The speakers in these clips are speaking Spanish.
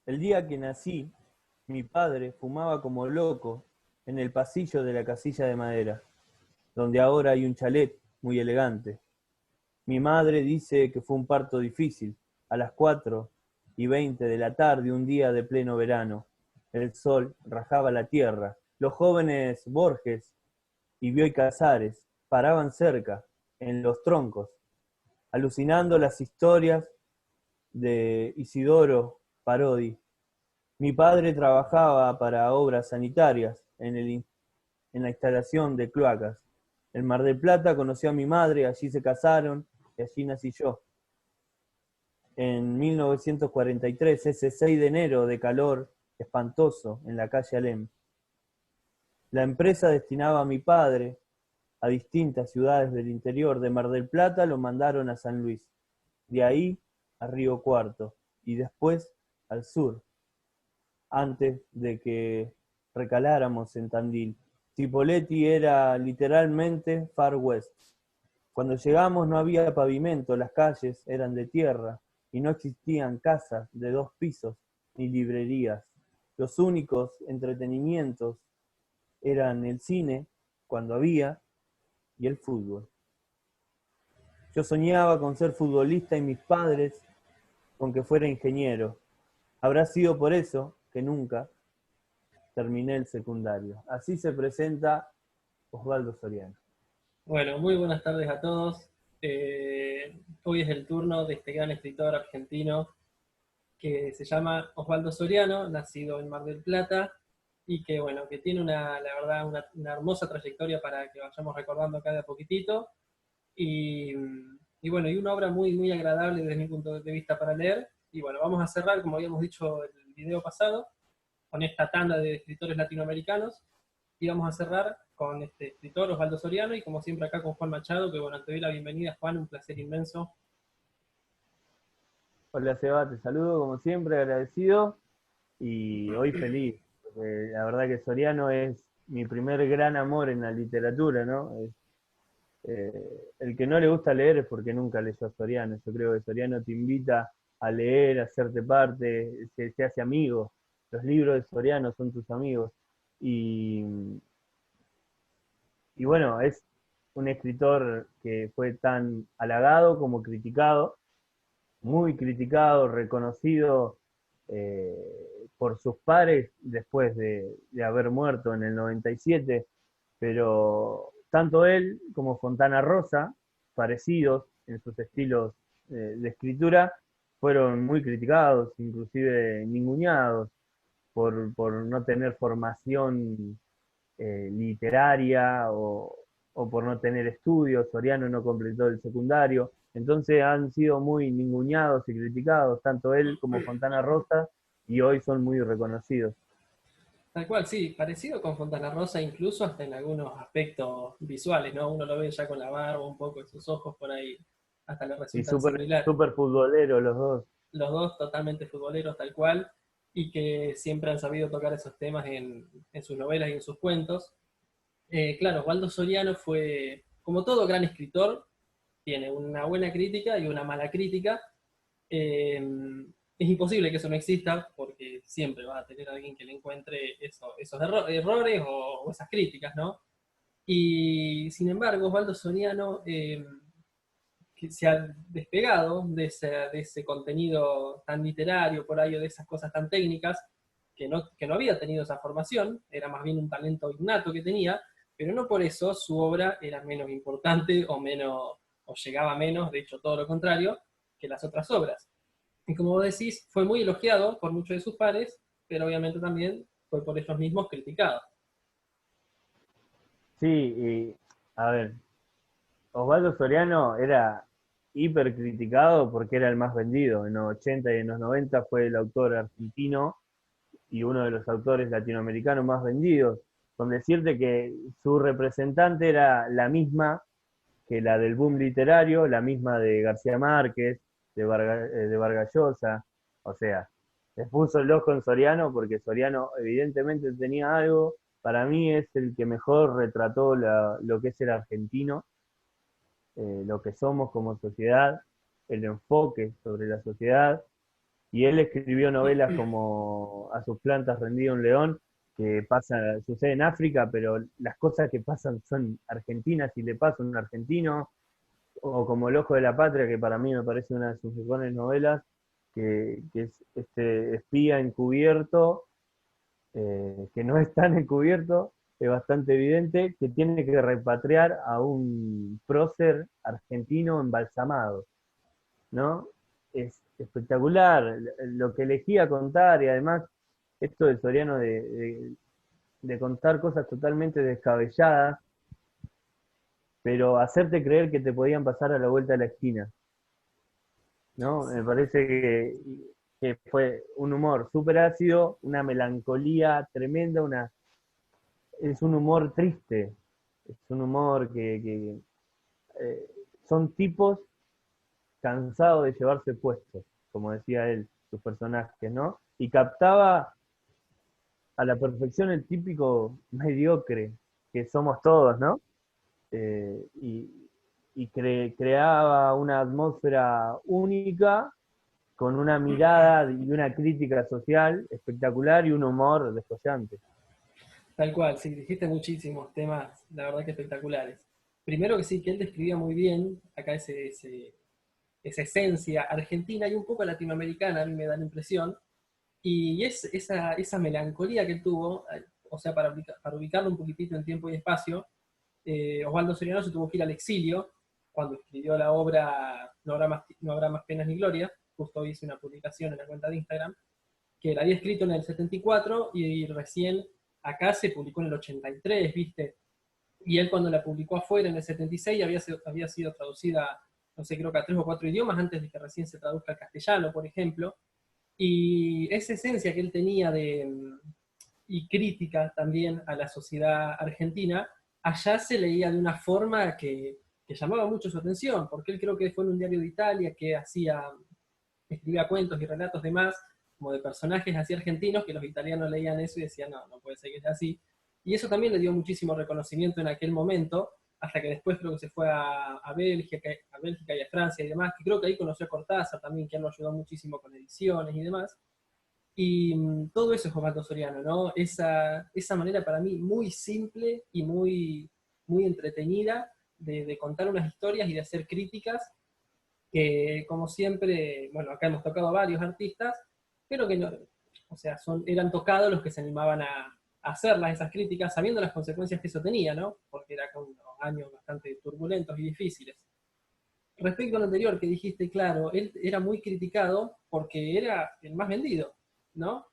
El día que nací, mi padre fumaba como loco en el pasillo de la casilla de madera, donde ahora hay un chalet muy elegante. Mi madre dice que fue un parto difícil, a las 4:20 de la tarde, un día de pleno verano. El sol rajaba la tierra. Los jóvenes Borges y Bioy Casares paraban cerca, en los troncos, alucinando las historias de Isidoro Parodi. Mi padre trabajaba para obras sanitarias en la instalación de cloacas. En Mar del Plata conoció a mi madre, allí se casaron y allí nací yo. En 1943, ese 6 de enero de calor espantoso en la calle Alem. La empresa destinaba a mi padre a distintas ciudades del interior. De Mar del Plata lo mandaron a San Luis, de ahí a Río Cuarto y después al sur, antes de que recaláramos en Tandil. Cipolletti era literalmente Far West. Cuando llegamos no había pavimento, las calles eran de tierra y no existían casas de 2 pisos ni librerías. Los únicos entretenimientos eran el cine, cuando había, y el fútbol. Yo soñaba con ser futbolista y mis padres con que fuera ingeniero. Habrá sido por eso que nunca terminé el secundario. Así se presenta Osvaldo Soriano. Bueno, muy buenas tardes a todos. Hoy es el turno de este gran escritor argentino que se llama Osvaldo Soriano, nacido en Mar del Plata y que, bueno, que tiene la verdad, una hermosa trayectoria para que vayamos recordando acá de a poquitito. Y, y bueno, y una obra muy, muy agradable desde mi punto de vista para leer. Y bueno, vamos a cerrar, como habíamos dicho en el video pasado, con esta tanda de escritores latinoamericanos. Y vamos a cerrar con este escritor Osvaldo Soriano y como siempre acá con Juan Machado, que bueno, te doy la bienvenida, Juan, un placer inmenso. Hola Seba, te saludo como siempre, agradecido y hoy feliz, porque la verdad que Soriano es mi primer gran amor en la literatura, ¿no? El que no le gusta leer es porque nunca leyó a Soriano. Yo creo que Soriano te invita a leer, a hacerte parte, se hace amigo. Los libros de Soriano son tus amigos. Y, y bueno, es un escritor que fue tan halagado como criticado, muy criticado, reconocido eh, por sus pares después de haber muerto en el 97, pero tanto él como Fontana Rosa, parecidos en sus estilos de escritura, fueron muy criticados, inclusive ninguneados por no tener formación literaria o por no tener estudios. Soriano no completó el secundario, entonces han sido muy ninguneados y criticados, tanto él como Fontana Rosa, y hoy son muy reconocidos. Tal cual, sí, parecido con Fontana Rosa, incluso hasta en algunos aspectos visuales, ¿no? Uno lo ve ya con la barba, un poco, sus ojos por ahí, hasta le Y resultan súper similares. super futboleros los dos. Los dos totalmente futboleros, tal cual, y que siempre han sabido tocar esos temas en sus novelas y en sus cuentos. Claro, Osvaldo Soriano fue, como todo gran escritor, tiene una buena crítica y una mala crítica. Eh, es imposible que eso no exista porque siempre va a tener alguien que le encuentre esos errores o esas críticas, ¿no? Y sin embargo, Osvaldo Soriano que se ha despegado de ese contenido tan literario por ahí o de esas cosas tan técnicas que no había tenido esa formación, era más bien un talento innato que tenía, pero no por eso su obra era menos importante o menos o llegaba menos, de hecho todo lo contrario, que las otras obras. Y como vos decís, fue muy elogiado por muchos de sus pares, pero obviamente también fue por ellos mismos criticado. Sí, y a ver, Osvaldo Soriano era hiper criticado porque era el más vendido. En los 80 y en los 90 fue el autor argentino y uno de los autores latinoamericanos más vendidos. Con decirte que su representante era la misma que la del boom literario, la misma de García Márquez, de Vargas Llosa. O sea, les puso el ojo en Soriano porque Soriano evidentemente tenía algo. Para mí es el que mejor retrató lo que es el argentino, lo que somos como sociedad, el enfoque sobre la sociedad. Y él escribió novelas como A sus plantas rendido un león, que sucede en África, pero las cosas que pasan son argentinas y le pasa a un argentino, o como El ojo de la patria, que para mí me parece una de sus mejores novelas, que es este espía encubierto, que no es tan encubierto, es bastante evidente, que tiene que repatriar a un prócer argentino embalsamado, ¿no? Es espectacular lo que elegía contar, y además esto de Soriano de contar cosas totalmente descabelladas, pero hacerte creer que te podían pasar a la vuelta de la esquina, ¿no? Me parece que fue un humor súper ácido, una melancolía tremenda, es un humor triste, es un humor que eh, son tipos cansados de llevarse puestos, como decía él, sus personajes, ¿no? Y captaba a la perfección el típico mediocre que somos todos, ¿no? Y creaba una atmósfera única, con una mirada y una crítica social espectacular y un humor descollante. Tal cual, sí, dijiste muchísimos temas, la verdad que espectaculares. Primero que sí, que él describía muy bien acá esa esencia argentina y un poco latinoamericana, a mí me da la impresión, y es esa melancolía que él tuvo, o sea, para ubicarlo un poquitito en tiempo y espacio, Osvaldo Soriano se tuvo que ir al exilio cuando escribió la obra No habrá más penas ni gloria, justo hoy hice una publicación en la cuenta de Instagram, que la había escrito en el 74 y recién acá se publicó en el 83, ¿viste? Y él cuando la publicó afuera en el 76 había sido traducida, no sé, creo que a 3 o 4 idiomas antes de que recién se traduzca al castellano, por ejemplo. Y esa esencia que él tenía y crítica también a la sociedad argentina, allá se leía de una forma que llamaba mucho su atención, porque él creo que fue en un diario de Italia que escribía cuentos y relatos de más, como de personajes así argentinos, que los italianos leían eso y decían, no, no puede ser que sea así. Y eso también le dio muchísimo reconocimiento en aquel momento, hasta que después creo que se fue a Bélgica y a Francia y demás, que creo que ahí conoció a Cortázar también, que él lo ayudó muchísimo con ediciones y demás. Y todo eso es Osvaldo Soriano, ¿no? Esa manera para mí muy simple y muy entretenida de contar unas historias y de hacer críticas que como siempre, bueno, acá hemos tocado a varios artistas, pero que no, o sea, eran tocados los que se animaban a hacerlas, esas críticas, sabiendo las consecuencias que eso tenía, ¿no? Porque era con unos años bastante turbulentos y difíciles. Respecto a lo anterior que dijiste, claro, él era muy criticado porque era el más vendido, ¿no?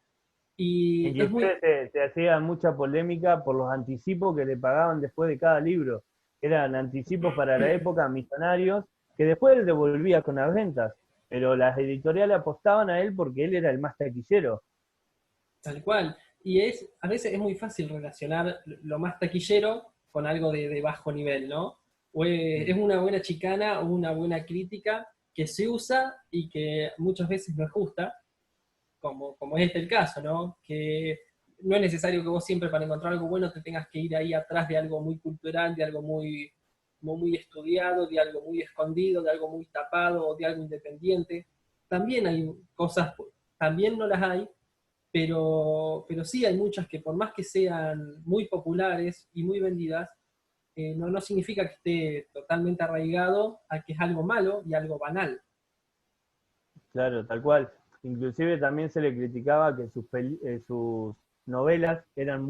Y es muy, Inclusive se hacía mucha polémica por los anticipos que le pagaban después de cada libro. Eran anticipos para la época millonarios que después él devolvía con las ventas, pero las editoriales apostaban a él porque él era el más taquillero. Tal cual. Y a veces es muy fácil relacionar lo más taquillero con algo de bajo nivel, ¿no? Es una buena chicana o una buena crítica que se usa y que muchas veces no es justa, como es el caso, ¿no? Que no es necesario que vos siempre para encontrar algo bueno te tengas que ir ahí atrás de algo muy cultural, de algo muy estudiado, de algo muy escondido, de algo muy tapado o de algo independiente. También hay cosas, también no las hay, pero sí hay muchas que por más que sean muy populares y muy vendidas, no significa que esté totalmente arraigado a que es algo malo y algo banal. Claro, tal cual. Inclusive también se le criticaba que sus novelas eran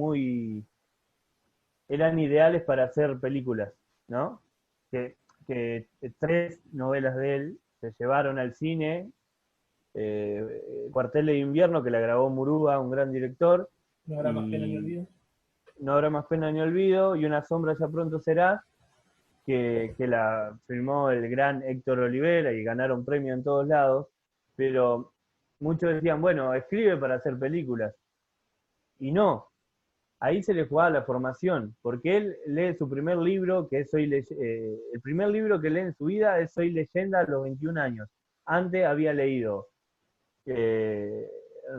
ideales para hacer películas, ¿no? Que, que tres novelas de él se llevaron al cine, Cuartel de Invierno, que la grabó Murúa, un gran director, No habrá más pena ni y olvido. No habrá más pena ni olvido, y Una sombra ya pronto será, que la filmó el gran Héctor Olivera y ganaron premio en todos lados, pero muchos decían, bueno, escribe para hacer películas, y no, ahí se le jugaba la formación, porque él lee su primer libro, que es el primer libro que lee en su vida es Soy leyenda a los 21 años. Antes había leído eh,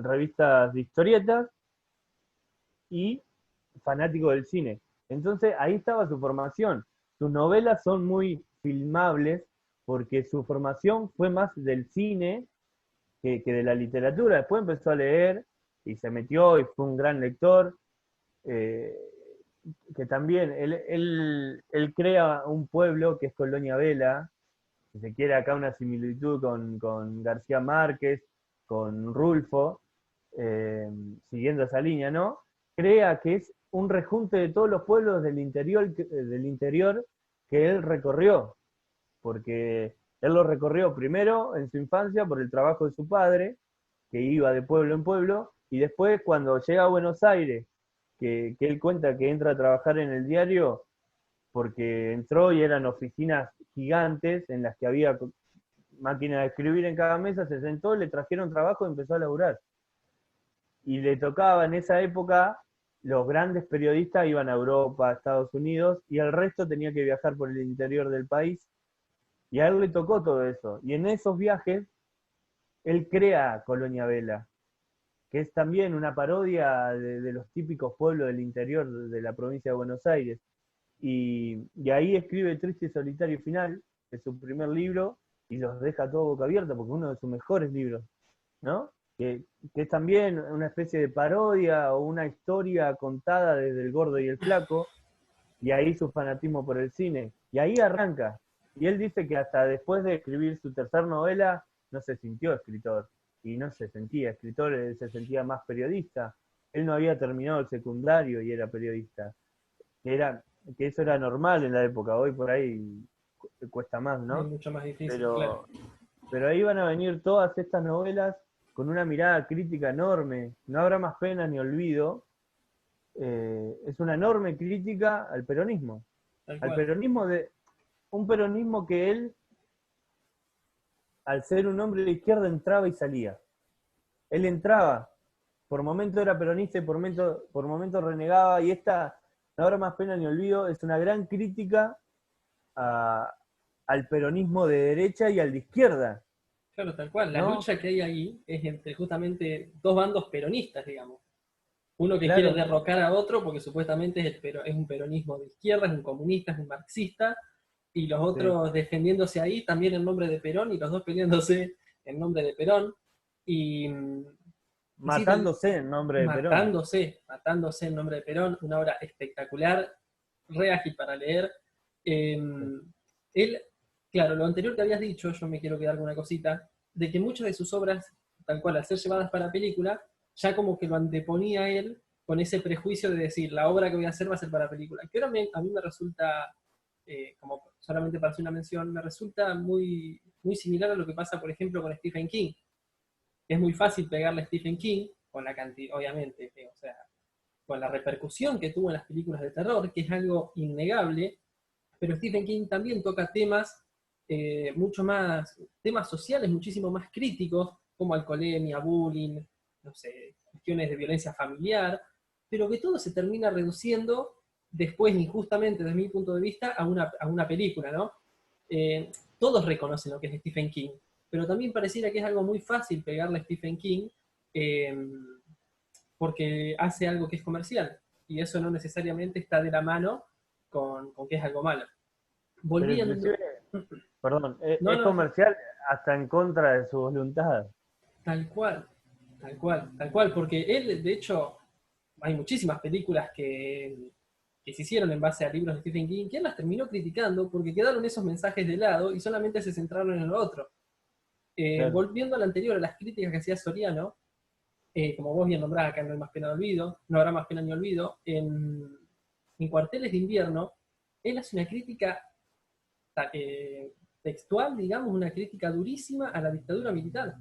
revistas de historietas y fanático del cine. Entonces ahí estaba su formación. Sus novelas son muy filmables porque su formación fue más del cine que de la literatura. Después empezó a leer y se metió y fue un gran lector. eh, que también él crea un pueblo que es Colonia Vela, si se quiere acá una similitud con García Márquez, con Rulfo, eh, siguiendo esa línea, ¿no? Crea que es un rejunte de todos los pueblos del interior que él recorrió, porque él lo recorrió primero en su infancia por el trabajo de su padre, que iba de pueblo en pueblo, y después cuando llega a Buenos Aires, que él cuenta que entra a trabajar en el diario, porque entró y eran oficinas gigantes en las que había máquina de escribir en cada mesa, se sentó, le trajeron trabajo y empezó a laburar. Y le tocaba en esa época, los grandes periodistas iban a Europa, a Estados Unidos, y el resto tenía que viajar por el interior del país, y a él le tocó todo eso. Y en esos viajes, él crea Colonia Vela, que es también una parodia de los típicos pueblos del interior de la provincia de Buenos Aires. Y ahí escribe Triste y Solitario Final, que es su primer libro, y los deja todo boca abierta, porque es uno de sus mejores libros, ¿no? Que es también una especie de parodia o una historia contada desde el gordo y el flaco, y ahí su fanatismo por el cine. Y ahí arranca. Y él dice que hasta después de escribir su tercer novela, no se sintió escritor, y no se sentía escritor, él se sentía más periodista. Él no había terminado el secundario y era periodista. Que, era, que eso era normal en la época, hoy por ahí cuesta más, Es ¿no? mucho más difícil, claro. Pero, pero ahí van a venir todas estas novelas con una mirada crítica enorme. No habrá más pena ni olvido. Es una enorme crítica al peronismo. Tal Al cual. peronismo un peronismo que él, al ser un hombre de izquierda, entraba y salía. Él entraba, por momento era peronista y por momento renegaba, y esta, no habrá más pena ni olvido, es una gran crítica a, al peronismo de derecha y al de izquierda, Claro, tal cual. La ¿no? lucha que hay ahí es entre justamente dos bandos peronistas, digamos. Uno que quiere Claro, derrocar a otro porque supuestamente es un peronismo de izquierda, es un comunista, es un marxista, y los sí. otros defendiéndose ahí también en nombre de Perón y los dos peleándose en nombre de Perón. Y, y sí, Matándose en nombre de Perón. matándose en nombre de Perón, una obra espectacular, re ágil para leer. Eh, Sí. él, claro, lo anterior que habías dicho, yo me quiero quedar con una cosita, de que muchas de sus obras, tal cual, al ser llevadas para película, ya como que lo anteponía él con ese prejuicio de decir, la obra que voy a hacer va a ser para película. Que ahora a mí me resulta, como solamente para hacer una mención, me resulta muy, muy similar a lo que pasa, por ejemplo, con Stephen King. Es muy fácil pegarle a Stephen King, con la cantidad, obviamente, o sea, con la repercusión que tuvo en las películas de terror, que es algo innegable, pero Stephen King también toca temas mucho más, temas sociales muchísimo más críticos, como alcoholemia, bullying, no sé, cuestiones de violencia familiar, pero que todo se termina reduciendo después, injustamente desde mi punto de vista, a una película, ¿no? Todos reconocen lo que es Stephen King, pero también pareciera que es algo muy fácil pegarle a Stephen King eh, porque hace algo que es comercial, y eso no necesariamente está de la mano con que es algo malo. Pero Volviendo. inclusive, perdón, No, es no, comercial hasta en contra de su voluntad. tal cual, tal cual, porque él, de hecho, hay muchísimas películas que se hicieron en base a libros de Stephen King, que él las terminó criticando porque quedaron esos mensajes de lado y solamente se centraron en lo otro. Claro. Volviendo a lo anterior, a las críticas que hacía Soriano, como vos bien nombrás, acá no hay más pena de olvido, no habrá más pena ni olvido, en Cuarteles de Invierno, él hace una crítica textual, digamos, una crítica durísima a la dictadura militar.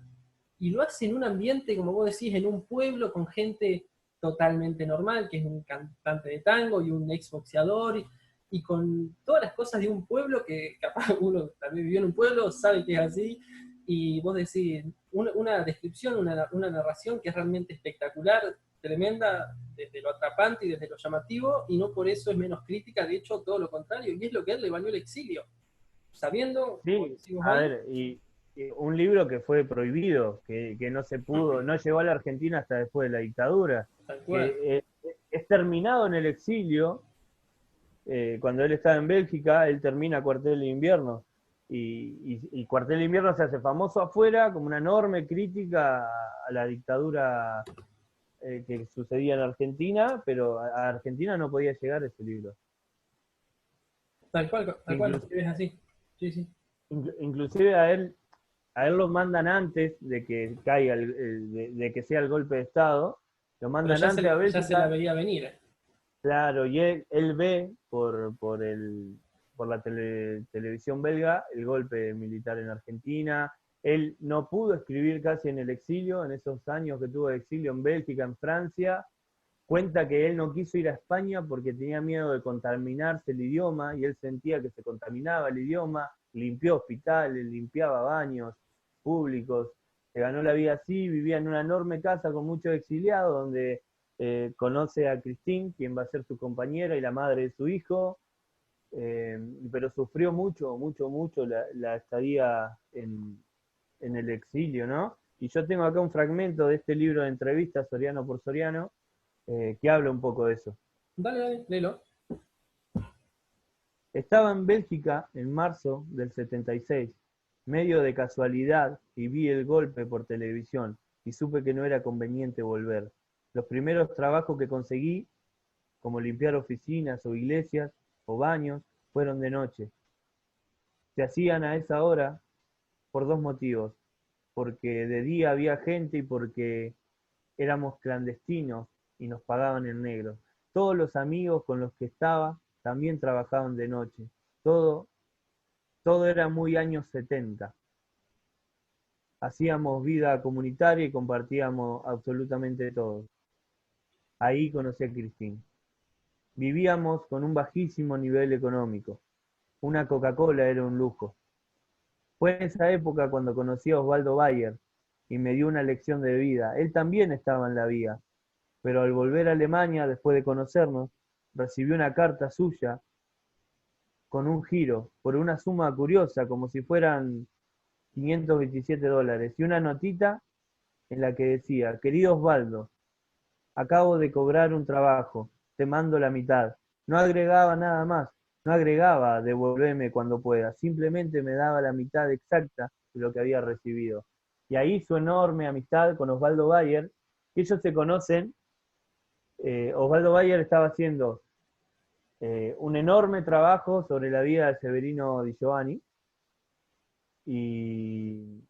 Y lo hace en un ambiente, como vos decís, en un pueblo con gente totalmente normal, que es un cantante de tango y un exboxeador, y con todas las cosas de un pueblo que capaz uno también vivió en un pueblo, sabe que es así, y vos decís, una descripción, una narración que es realmente espectacular, tremenda, desde lo atrapante y desde lo llamativo, y no por eso es menos crítica, de hecho, todo lo contrario, y es lo que a él le valió el exilio, sabiendo, como Sí, decimos a hoy, ver, y un libro que fue prohibido, que no se pudo, no llegó a la Argentina hasta después de la dictadura, tal cual. que es terminado en el exilio, cuando él estaba en Bélgica, él termina Cuartel de Invierno, y Cuartel de Invierno se hace famoso afuera como una enorme crítica a la dictadura que sucedía en Argentina, pero a Argentina no podía llegar ese libro. Tal cual, Inclusive, es así. Sí, sí. inclusive a él lo mandan antes de que caiga, de que sea el golpe de Estado, lo Pero mandan antes a ya se la Bélgica, veía venir. claro, y él ve por la televisión belga el golpe militar en Argentina. Él no pudo escribir casi en el exilio, en esos años que tuvo de exilio en Bélgica, en Francia. Cuenta que él no quiso ir a España porque tenía miedo de contaminarse el idioma y él sentía que se contaminaba el idioma. Limpió hospitales, limpiaba baños públicos, se ganó la vida así, vivía en una enorme casa con muchos exiliados donde conoce a Christine, quien va a ser su compañera y la madre de su hijo, pero sufrió mucho, mucho, mucho la estadía en el exilio, ¿no? Y yo tengo acá un fragmento de este libro de entrevistas, Soriano por Soriano, que habla un poco de eso. Dale, dale, léelo. Estaba en Bélgica en marzo del 76, medio de casualidad, y vi el golpe por televisión y supe que no era conveniente volver. Los primeros trabajos que conseguí, como limpiar oficinas o iglesias o baños, fueron de noche. Se hacían a esa hora por dos motivos, porque de día había gente y porque éramos clandestinos y nos pagaban en negro. Todos los amigos con los que estaba también trabajaban de noche. Todo, todo era muy años 70. Hacíamos vida comunitaria y compartíamos absolutamente todo. Ahí conocí a Cristín. Vivíamos con un bajísimo nivel económico. Una Coca-Cola era un lujo. Fue en esa época cuando conocí a Osvaldo Bayer y me dio una lección de vida. Él también estaba en la vía, pero al volver a Alemania, después de conocernos, recibí una carta suya con un giro por una suma curiosa, como si fueran $527, y una notita en la que decía: querido Osvaldo, acabo de cobrar un trabajo, te mando la mitad. No agregaba nada más, no agregaba devolverme cuando pueda, simplemente me daba la mitad exacta de lo que había recibido. Y ahí su enorme amistad con Osvaldo Bayer, que ellos se conocen. Osvaldo Bayer estaba haciendo un enorme trabajo sobre la vida de Severino Di Giovanni, y,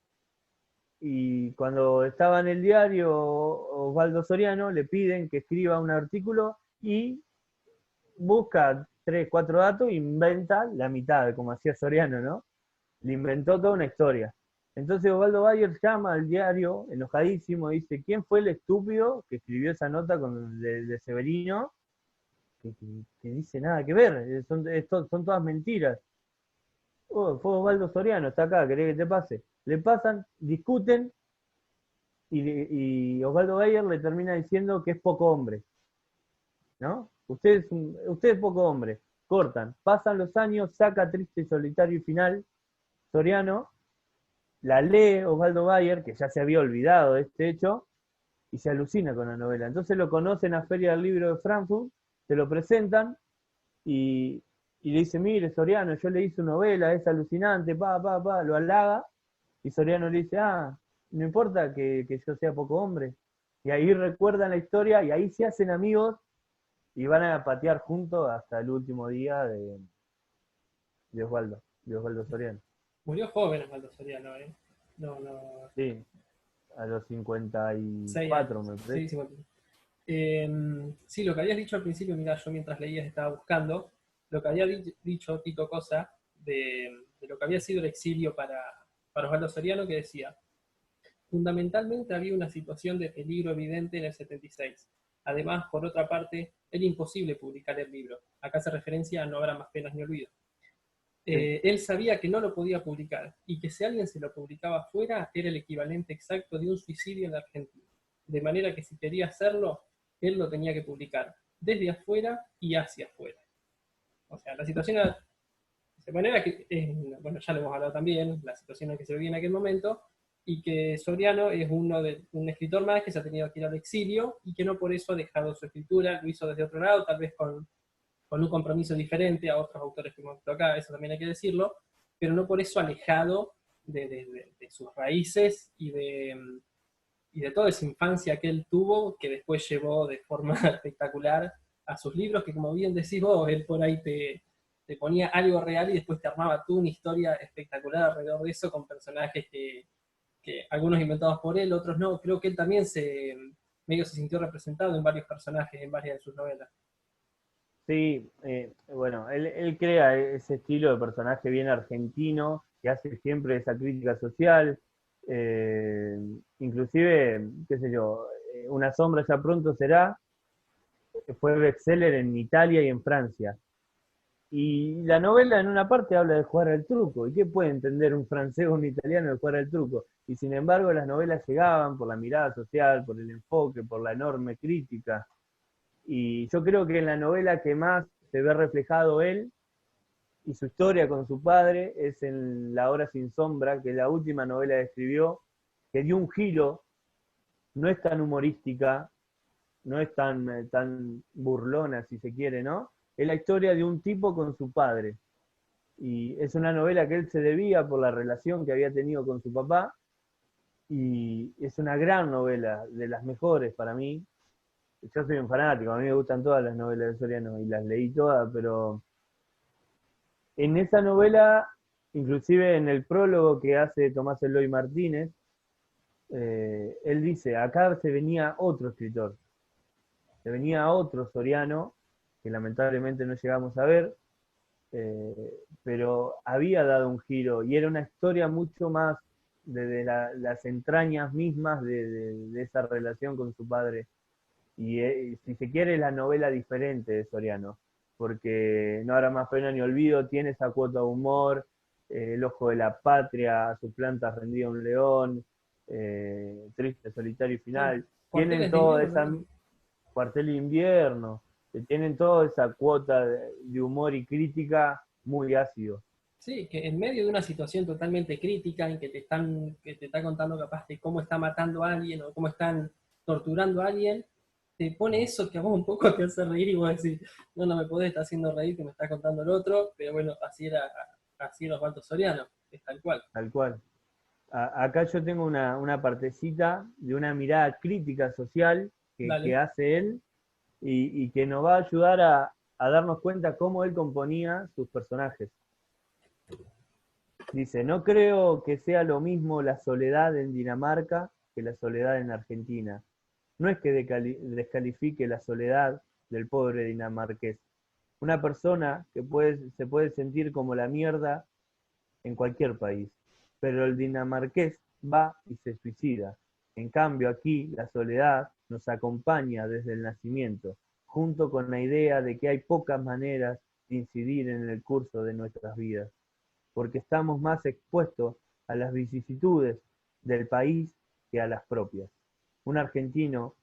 y cuando estaba en el diario Osvaldo Soriano le piden que escriba un artículo y busca 3, 4 datos e inventa la mitad, como hacía Soriano, ¿no? Le inventó toda una historia. Entonces Osvaldo Bayer llama al diario enojadísimo y dice: ¿quién fue el estúpido que escribió esa nota de Severino que dice nada que ver? Son todas mentiras. Oh, fue Osvaldo Soriano, está acá, ¿querés que te pase? Le pasan, discuten, y Osvaldo Bayer le termina diciendo que es poco hombre, ¿no? Usted es poco hombre. Cortan, pasan los años, saca Triste, Solitario y Final, Soriano, la lee Osvaldo Bayer, que ya se había olvidado de este hecho, y se alucina con la novela. Entonces lo conocen a Feria del Libro de Frankfurt, se lo presentan, y, y le dice: mire, Soriano, yo leí su novela, es alucinante, lo halaga, y Soriano le dice: no importa que yo sea poco hombre. Y ahí recuerdan la historia y ahí se hacen amigos y van a patear juntos hasta el último día de Osvaldo Soriano. Murió joven Osvaldo Soriano, ¿eh? No, no. Sí, a los 6 años. 54 me Sí, parece. 50. Sí, lo que habías dicho al principio, mira, yo mientras leías estaba buscando lo que había dicho Tito Cosa de lo que había sido el exilio para Osvaldo Soriano, que decía: fundamentalmente había una situación de peligro evidente en el 76. Además, por otra parte, era imposible publicar el libro. Acá hace referencia a No habrá más penas ni olvido. Sí. Él sabía que no lo podía publicar y que si alguien se lo publicaba afuera era el equivalente exacto de un suicidio en la Argentina. De manera que si quería hacerlo, él lo tenía que publicar desde afuera y hacia afuera. O sea, la situación era de manera que, bueno, ya lo hemos hablado también, la situación en que se vivía en aquel momento, y que Soriano es un escritor más que se ha tenido que ir al exilio y que no por eso ha dejado su escritura, lo hizo desde otro lado, tal vez con un compromiso diferente a otros autores que hemos visto acá, eso también hay que decirlo, pero no por eso alejado de sus raíces y de toda esa infancia que él tuvo, que después llevó de forma espectacular a sus libros, que como bien decís vos, él por ahí te ponía algo real y después te armaba tú una historia espectacular alrededor de eso, con personajes que algunos inventados por él, otros no. Creo que él también medio se sintió representado en varios personajes, en varias de sus novelas. Sí, bueno, él crea ese estilo de personaje bien argentino, que hace siempre esa crítica social, eh, inclusive, qué sé yo, Una sombra ya pronto será, que fue bestseller en Italia y en Francia. Y la novela en una parte habla de jugar al truco. ¿Y qué puede entender un francés o un italiano de jugar al truco? Y sin embargo las novelas llegaban por la mirada social, por el enfoque, por la enorme crítica. Y yo creo que en la novela que más se ve reflejado él y su historia con su padre es en La hora sin sombra, que es la última novela que escribió, que dio un giro, no es tan humorística, no es tan burlona, si se quiere, ¿no? Es la historia de un tipo con su padre. Y es una novela que él se debía por la relación que había tenido con su papá. Y es una gran novela, de las mejores para mí. Yo soy un fanático, a mí me gustan todas las novelas de Soriano y las leí todas, pero en esa novela, inclusive en el prólogo que hace Tomás Eloy Martínez, él dice, acá se venía otro escritor, se venía otro Soriano, que lamentablemente no llegamos a ver, pero había dado un giro y era una historia mucho más las entrañas mismas de esa relación con su padre. Y si se quiere, la novela diferente de Soriano, porque No habrá más pena ni olvido, tiene esa cuota de humor, El ojo de la patria, Su planta rendía un león, Triste, solitario y Sí. final, tienen Cuarteles de toda invierno esa también. cuartel de invierno, que tienen toda esa cuota de humor y crítica muy ácido. Sí, que en medio de una situación totalmente crítica en que te está contando capaz de cómo está matando a alguien o cómo están torturando a alguien, te pone eso que a vos un poco te hace reír y vos decís, no, no me podés estar haciendo reír que me está contando el otro, pero bueno, así era Osvaldo Soriano, es tal cual. Tal cual. Acá yo tengo una partecita de una mirada crítica social que Dale. hace él y que nos va a ayudar a darnos cuenta cómo él componía sus personajes. Dice, no creo que sea lo mismo la soledad en Dinamarca que la soledad en Argentina. No es que descalifique la soledad del pobre dinamarqués. Una persona que se puede sentir como la mierda en cualquier país, pero el dinamarqués va y se suicida. En cambio, aquí la soledad nos acompaña desde el nacimiento, junto con la idea de que hay pocas maneras de incidir en el curso de nuestras vidas, porque estamos más expuestos a las vicisitudes del país que a las propias. Un argentino,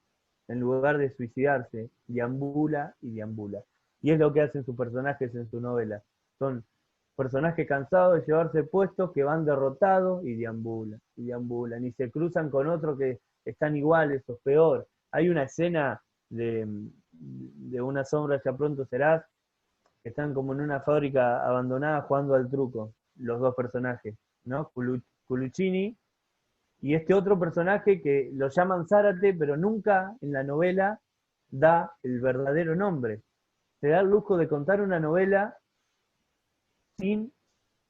en lugar de suicidarse, deambula y deambula. Y es lo que hacen sus personajes en su novela. Son personajes cansados de llevarse puestos que van derrotados y deambulan, y se cruzan con otros que están iguales o peor. Hay una escena de Una sombra ya pronto serás, que están como en una fábrica abandonada jugando al truco, los dos personajes, ¿no? Culuccini y este otro personaje que lo llaman Zárate, pero nunca en la novela da el verdadero nombre. Se da el lujo de contar una novela sin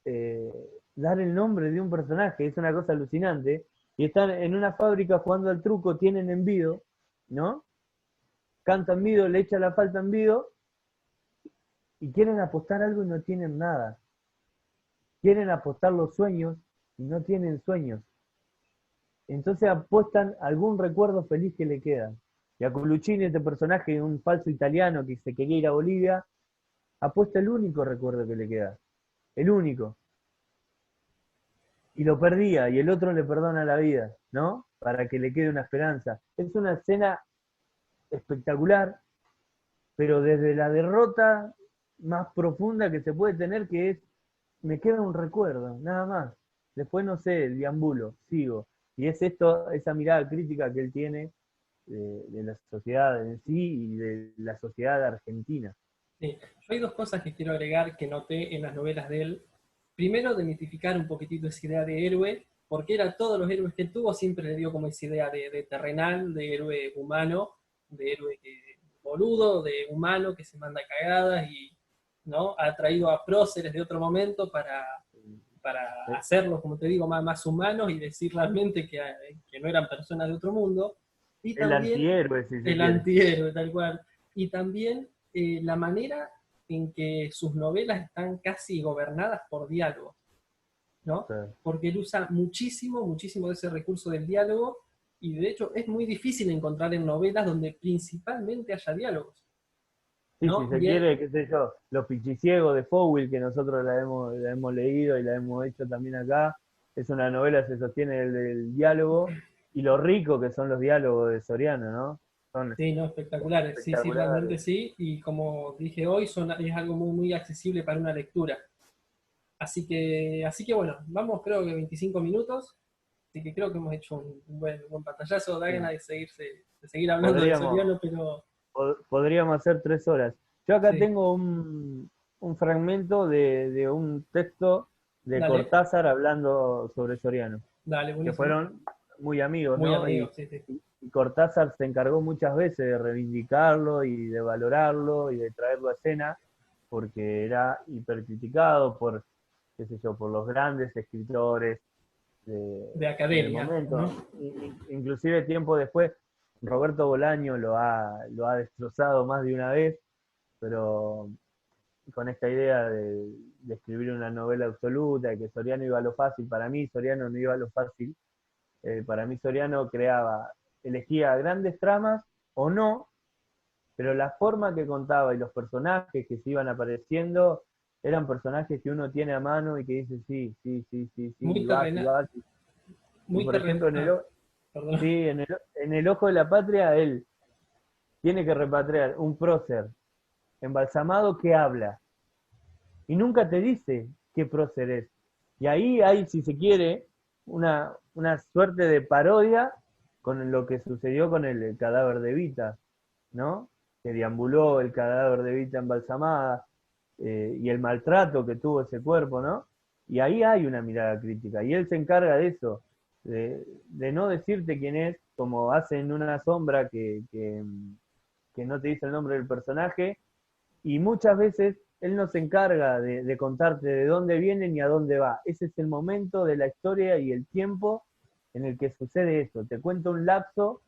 eh, dar el nombre de un personaje, es una cosa alucinante. Y están en una fábrica jugando al truco, tienen envido, ¿no? Cantan envido, le echan la falta envido y quieren apostar algo y no tienen nada. Quieren apostar los sueños y no tienen sueños. Entonces apuestan algún recuerdo feliz que le queda. Y a Coluccini, este personaje, un falso italiano que se quería ir a Bolivia, apuesta el único recuerdo que le queda. El único. Y lo perdía, y el otro le perdona la vida, ¿no? Para que le quede una esperanza. Es una escena espectacular, pero desde la derrota más profunda que se puede tener, que es, me queda un recuerdo, nada más. Después no sé, deambulo, sigo. Y es esto, esa mirada crítica que él tiene de la sociedad en sí y de la sociedad argentina. Sí. Yo hay dos cosas que quiero agregar que noté en las novelas de él. primero demitificar un poquitito esa idea de héroe, porque era todos los héroes que tuvo, siempre le dio como esa idea de terrenal, de héroe humano, de héroe boludo, de humano que se manda cagadas y ¿no? Ha traído a próceres de otro momento para Eh, hacerlos, como te digo, más humanos y decir realmente que no eran personas de otro mundo. Y El también antihéroe, si se el quiere. antihéroe, tal cual. Y también la manera en que sus novelas están casi gobernadas por diálogos, ¿no? Sí. Porque él usa muchísimo, muchísimo de ese recurso del diálogo y de hecho es muy difícil encontrar en novelas donde principalmente haya diálogos, Sí, si ¿no? se Y él, quiere, qué sé yo, Los Pichiciegos de Fowell, que nosotros la hemos leído y la hemos hecho también acá, es una novela, se sostiene del diálogo, y lo rico que son los diálogos de Soriano, ¿no? Son sí, no, espectaculares, sí, sí, realmente espectaculares. sí, y como dije hoy, es algo muy, muy accesible para una lectura. Así que bueno, vamos creo que 25 minutos, así que creo que hemos hecho un buen pantallazo, da Sí. ganas de seguir hablando de Podríamos, Soriano, pero podríamos hacer 3 horas. Yo acá sí, tengo un fragmento de un texto de dale, Cortázar hablando sobre Soriano, dale, que buenísimo. fueron muy amigos, Muy ¿no? amigo, sí, sí. Y Cortázar se encargó muchas veces de reivindicarlo y de valorarlo y de traerlo a escena, porque era hipercriticado por, qué sé yo, por los grandes escritores de- De del academia, ¿no? momento. Inclusive tiempo después, Roberto Bolaño lo ha destrozado más de una vez, pero con esta idea de escribir una novela absoluta, de que Soriano iba a lo fácil. Para mí Soriano no iba a lo fácil. Para mí Soriano elegía grandes tramas o no, pero la forma que contaba y los personajes que se iban apareciendo eran personajes que uno tiene a mano y que dice sí, sí, sí, sí, sí, Muy y vas, y terrenal, vas. Y muy por terrenal, ejemplo, perdón. sí, en el Ojo de la Patria, él tiene que repatriar un prócer embalsamado que habla y nunca te dice qué prócer es. Y ahí hay, si se quiere, una suerte de parodia con lo que sucedió con el cadáver de Vita, ¿no? Que deambuló el cadáver de Vita embalsamada, y el maltrato que tuvo ese cuerpo, ¿no? Y ahí hay una mirada crítica, y él se encarga de eso, de no decirte quién es, como hace en Una sombra que no te dice el nombre del personaje, y muchas veces él no se encarga de contarte de dónde viene ni a dónde va. Ese es el momento de la historia y el tiempo en el que sucede eso. Te cuenta un lapso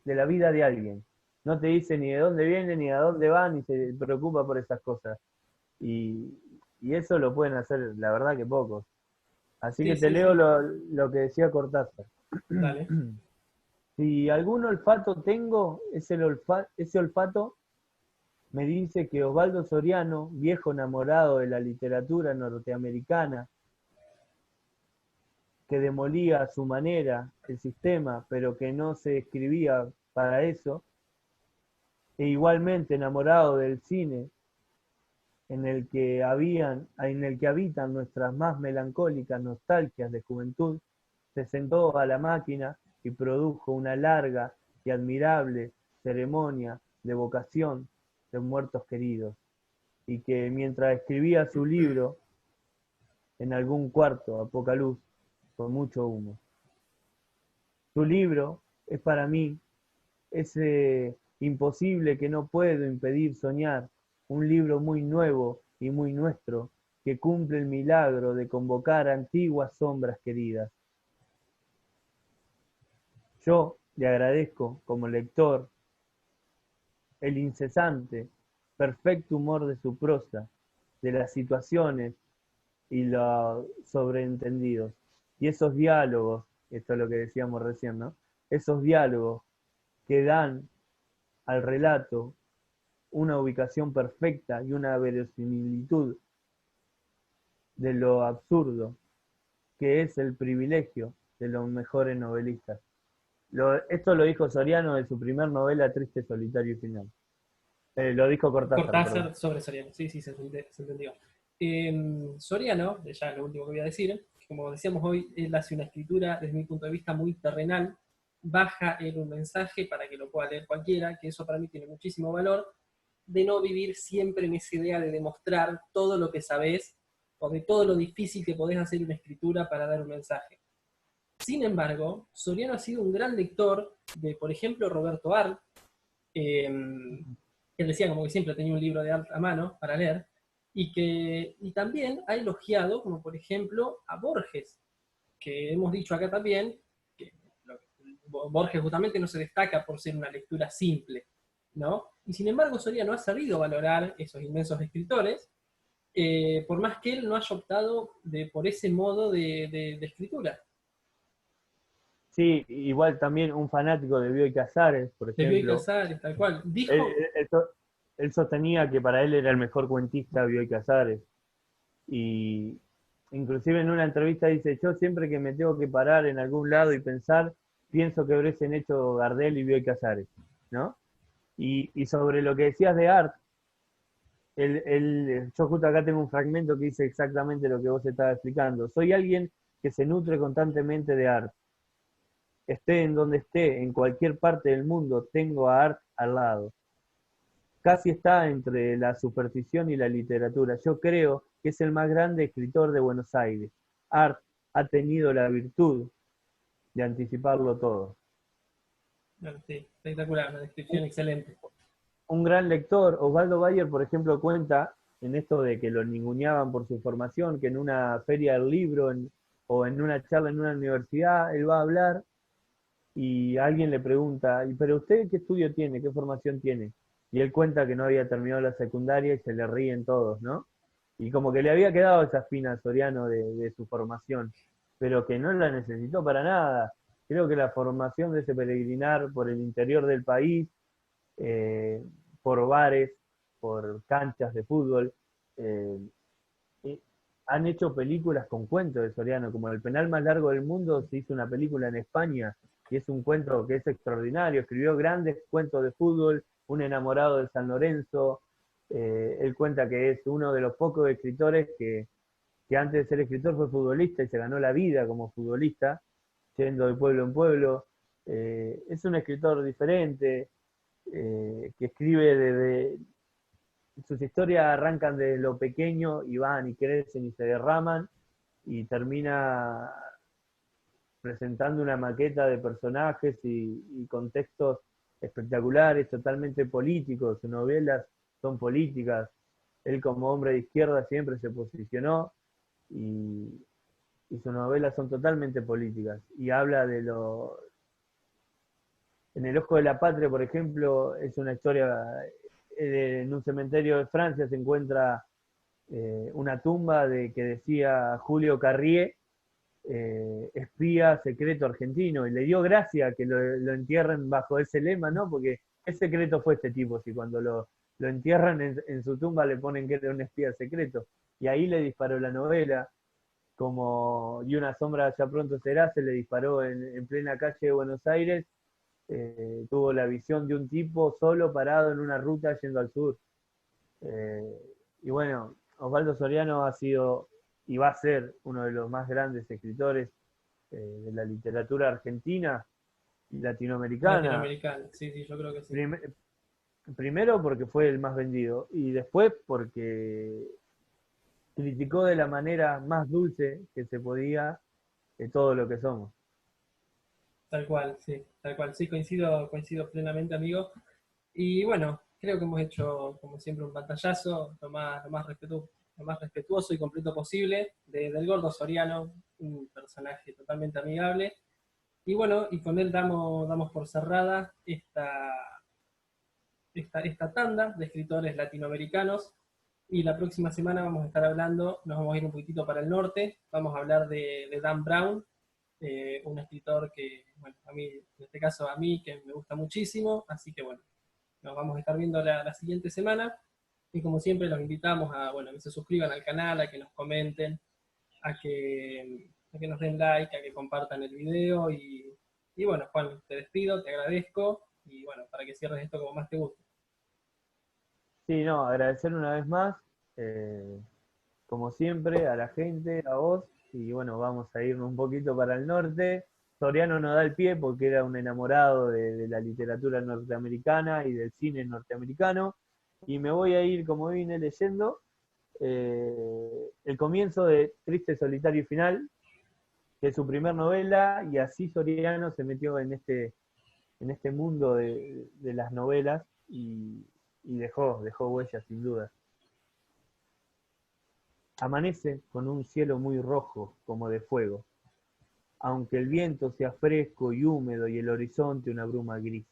de la vida de alguien. No te dice ni de dónde viene, ni a dónde va, ni se preocupa por esas cosas. Y, y eso lo pueden hacer, la verdad, que pocos. Así Sí, que te sí, leo sí, lo que decía Cortázar. dale. Si algún olfato tengo, ese olfato me dice que Osvaldo Soriano, viejo enamorado de la literatura norteamericana, que demolía a su manera el sistema, pero que no se escribía para eso, e igualmente enamorado del cine en el que habitan nuestras más melancólicas nostalgias de juventud, se sentó a la máquina y produjo una larga y admirable ceremonia de vocación de muertos queridos, y que mientras escribía su libro, en algún cuarto a poca luz, con mucho humo. Su libro es para mí ese imposible que no puedo impedir soñar, un libro muy nuevo y muy nuestro, que cumple el milagro de convocar antiguas sombras queridas. Yo le agradezco como lector el incesante, perfecto humor de su prosa, de las situaciones y los sobreentendidos. Y esos diálogos, esto es lo que decíamos recién, ¿no? Esos diálogos que dan al relato una ubicación perfecta y una verosimilitud de lo absurdo, que es el privilegio de los mejores novelistas. Esto lo dijo Soriano de su primer novela Triste, Solitario y Final. Lo dijo Cortázar, perdón. Cortázar sobre Soriano, sí, sí, se entendió. Soriano, ya lo último que voy a decir, como decíamos hoy, él hace una escritura desde mi punto de vista muy terrenal, baja en un mensaje para que lo pueda leer cualquiera, que eso para mí tiene muchísimo valor, de no vivir siempre en esa idea de demostrar todo lo que sabes o de todo lo difícil que podés hacer una escritura para dar un mensaje. Sin embargo, Soriano ha sido un gran lector de, por ejemplo, Roberto Arlt. Él decía como que siempre tenía un libro de Arlt a mano para leer, y también ha elogiado, como por ejemplo, a Borges, que hemos dicho acá también, que Borges justamente no se destaca por ser una lectura simple, ¿no? Y sin embargo, Soriano ha sabido valorar esos inmensos escritores, por más que él no haya optado por ese modo de escritura. Sí, igual también un fanático de Bioy Casares, por De Bioy ejemplo, Casares, tal cual. él, Dijo, él- él él sostenía que para él era el mejor cuentista Bioy Casares. Y inclusive en una entrevista dice, yo siempre que me tengo que parar en algún lado y pensar, pienso que hubiesen hecho Gardel y Bioy Casares, ¿no? Y sobre lo que decías de Art, yo justo acá tengo un fragmento que dice exactamente lo que vos estabas explicando. Soy alguien que se nutre constantemente de Art. Esté en donde esté, en cualquier parte del mundo, tengo a Art al lado. Casi está entre la superstición y la literatura. Yo creo que es el más grande escritor de Buenos Aires. Art ha tenido la virtud de anticiparlo todo. bueno, sí, espectacular, una descripción excelente. Un gran lector, Osvaldo Bayer, por ejemplo, cuenta en esto de que lo ninguneaban por su formación, que en una feria del libro o en una charla en una universidad, él va a hablar y alguien le pregunta, ¿pero usted qué estudio tiene? ¿Qué formación tiene? Y él cuenta que no había terminado la secundaria y se le ríen todos, ¿no? Y como que le había quedado esa espina a Soriano de su formación, pero que no la necesitó para nada. Creo que la formación de ese peregrinar por el interior del país, eh, por bares, por canchas de fútbol, eh, y han hecho películas con cuentos de Soriano, como El penal más largo del mundo se hizo una película en España y es un cuento que es extraordinario. Escribió grandes cuentos de fútbol, Un enamorado de San Lorenzo. Él cuenta que es uno de los pocos escritores que antes de ser escritor fue futbolista y se ganó la vida como futbolista, yendo de pueblo en pueblo. Es un escritor diferente, que escribe desde, sus historias arrancan de lo pequeño y van y crecen y se derraman y termina presentando una maqueta de personajes y contextos espectaculares, totalmente políticos. Sus novelas son políticas. Él como hombre de izquierda siempre se posicionó y, y sus novelas son totalmente políticas. Y habla de lo... En El Ojo de la Patria, por ejemplo, es una historia, en un cementerio de Francia se encuentra una tumba que decía Julio Carrié, espía secreto argentino, y le dio gracia que lo entierren bajo ese lema, ¿no? Porque qué secreto fue este tipo, si cuando lo entierran en su tumba le ponen que era un espía secreto. Y ahí le disparó la novela, como Y una sombra ya pronto será, se le disparó en plena calle de Buenos Aires. Tuvo la visión de un tipo solo parado en una ruta yendo al sur. Eh, y bueno, Osvaldo Soriano ha sido y va a ser uno de los más grandes escritores de la literatura argentina y latinoamericana. Latinoamericano, sí, sí, yo creo que sí. Prim- Primero porque fue el más vendido y después porque criticó de la manera más dulce que se podía todo lo que somos. Tal cual, sí, coincido plenamente, amigo. Y bueno, creo que hemos hecho, como siempre, un pantallazo lo más respetuoso y completo posible del Gordo Soriano, un personaje totalmente amigable. Y bueno, y con él damos por cerrada esta tanda de escritores latinoamericanos. Y la próxima semana vamos a estar hablando, nos vamos a ir un poquitito para el norte, vamos a hablar de Dan Brown, un escritor que, bueno, a mí, en este caso a mí, que me gusta muchísimo, así que bueno, nos vamos a estar viendo la siguiente semana. Y como siempre, los invitamos a, bueno, a que se suscriban al canal, a que nos comenten, a que nos den like, a que compartan el video. Y bueno, Juan, te despido, te agradezco. Y bueno, para que cierres esto como más te guste. Sí, no, agradecer una vez más, eh, como siempre, a la gente, a vos, y bueno, vamos a irnos un poquito para el norte. Soriano no da el pie porque era un enamorado de la literatura norteamericana y del cine norteamericano, y me voy a ir, como vine leyendo, el comienzo de Triste, Solitario y Final, que es su primer novela, y así Soriano se metió en este mundo de las novelas y dejó huellas sin duda. Amanece con un cielo muy rojo, como de fuego, aunque el viento sea fresco y húmedo y el horizonte una bruma gris.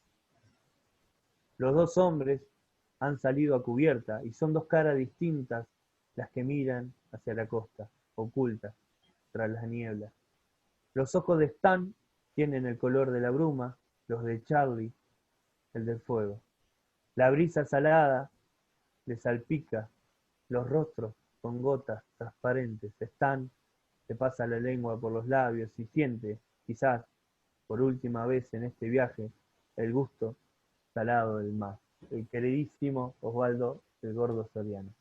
Los dos hombres han salido a cubierta y son dos caras distintas las que miran hacia la costa, ocultas tras las nieblas. Los ojos de Stan tienen el color de la bruma, los de Charlie el del fuego. La brisa salada le salpica los rostros con gotas transparentes. Stan se pasa la lengua por los labios y siente, quizás por última vez en este viaje, el gusto salado del mar. El queridísimo Osvaldo el Gordo Soriano.